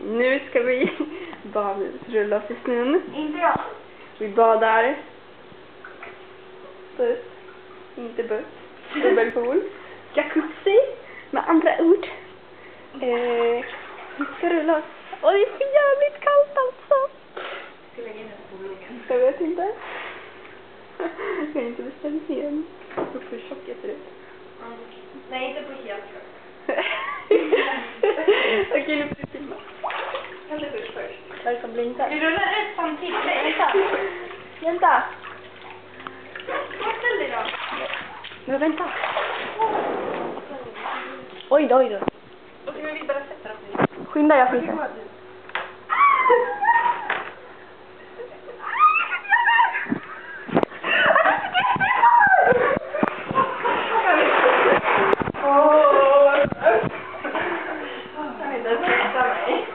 Nu ska vi rulla oss i snön. Inte jag. Vi badar. Buss. Inte buss. Dubbelpool. Jacuzzi. Med andra ord. Vi ska rulla oss. Och det är för jävligt kallt alltså. Ska lägga in den på bloggen. Jag vet inte. Jag har inte bestämt igen. Hur tjock jag ser ut. Nej, inte på helt. Okej, nu får du filma. Kan du gå ut först? Vad är det som blinkar? Vi rullar ut samtidigt. Vänta. Vänta. Ställ dig då. Men vänta. Oj då, oj då. Okej, men vi bara sätter oss. Skynda, jag fixar. Kan inte ens sätta mig.